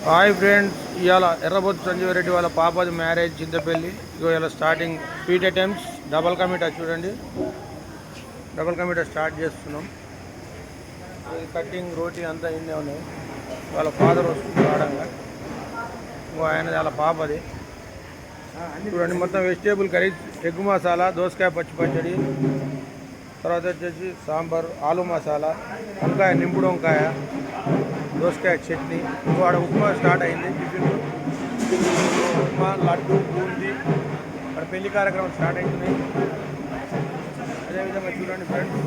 Hi friends, ఇవాళ ఎర్రబొత్తు సంజీవ్ రెడ్డి వాళ్ళ పాపది మ్యారేజ్ చింతపల్లి. ఇగో ఇలా స్టార్టింగ్ స్వీట్ ఐటమ్స్ డబల్ కమిటా చూడండి. డబల్ కమిటా స్టార్ట్ చేస్తున్నాం. కటింగ్ రోటీ అంతా ఇన్నే ఉన్నాయి. వాళ్ళ ఫాదర్ వస్తుంది ఆడంగా. ఇంకో ఆయన వాళ్ళ పాపది చూడండి. మొత్తం వెజిటేబుల్ కర్రీ, ఎగ్ మసాలా, దోసకాయ పచ్చి పచ్చడి, తర్వాత వచ్చేసి సాంబార్, ఆలు మసాలా, వంకాయ, నింపుడు వంకాయ, దోసకాయ చట్నీ. ఇంకో ఆడ ఉప్మా స్టార్ట్ అయింది. టిఫిన్ ఉప్మా, లడ్డు, బూందీ. అక్కడ పెళ్లి కార్యక్రమం స్టార్ట్ అవుతుంది. అదేవిధంగా చూడండి ఫ్రెండ్స్,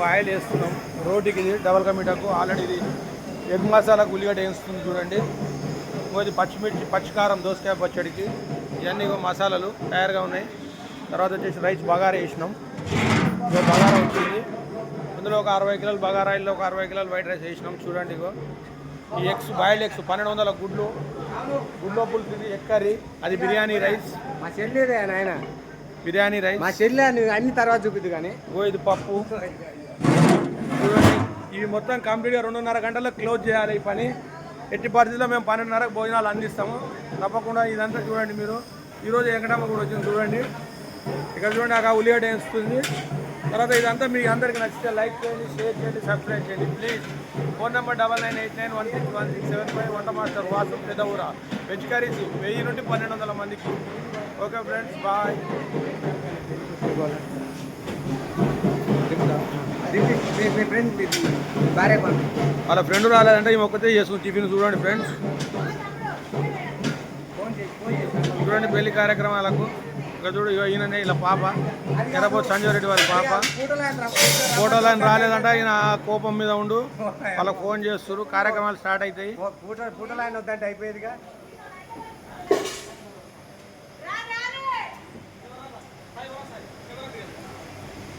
ఆయిల్ వేస్తున్నాం రోటీకి. ఇది డబల్ కమిటాకు ఆల్రెడీ ఇది ఎగ్ మసాలాకు ఉల్లిగడ్డ వేస్తుంది చూడండి. ఇంకోది పచ్చిమిర్చి, పచ్చికారం, దోసకాయ పచ్చడికి. ఇవన్నీ మసాలాలు తయారుగా ఉన్నాయి. తర్వాత వచ్చేసి రైస్ బగారా వేసినాం. బగారా వచ్చింది. అందులో ఒక 60 కిలోలు బగారా, ఇల్లు ఒక 60 కిలోలు వైట్ రైస్ వేసినాం చూడండి. ఇగో ఈ ఎగ్స్, బాయిల్డ్ ఎగ్స్ 1200 గుడ్లు, గుడ్లో పులుసు, ఎగ్ కర్రీ, అది బిర్యానీ రైస్. మా చెల్లిదే ఆయన బిర్యానీ రైస్. మా చెల్లి అన్ని తర్వాత చూపిద్దు కానీ. ఓ ఇది పప్పు చూడండి. ఇవి మొత్తం కంప్లీట్గా 2:30 గంటల్లో క్లోజ్ చేయాలి ఈ పని. ఎట్టి పరిస్థితుల్లో మేము 12:30కు భోజనాలు అందిస్తాము తప్పకుండా. ఇదంతా చూడండి మీరు. ఈరోజు వెంకటమ్మ కూడా వచ్చింది చూడండి. ఇక్కడ చూడండి, అక్కడ ఉల్లిగడ్డ వేస్తుంది. తర్వాత ఇదంతా మీకు అందరికీ నచ్చితే లైక్ చేయండి, షేర్ చేయండి, సబ్స్క్రైబ్ చేయండి ప్లీజ్. Phone number 9989161675. వంట master Vasu, Pedavura. Veg curries 1000 నుండి 1200 మందికి. Okay friends, bye. వాళ్ళ ఫ్రెండ్ రాలేదంటే ఈ ఒక్కతే చేసుకుని టిఫిన్ చూడండి ఫ్రెండ్స్. చూడండి పెళ్లి కార్యక్రమాలకు. ఇక్కడ చూడు, ఈయననే ఇలా పాప, ఎర్రబొత్తు సంజీవ్ రెడ్డి వాళ్ళ పాప. ఫోటోలు అని రాలేదంట, ఈయన కోపం మీద ఉండు. వాళ్ళకి ఫోన్ చేస్తారు. కార్యక్రమాలు స్టార్ట్ అవుతాయి. ఫోటో లైన్ వద్దంటే అయిపోయేదిగా.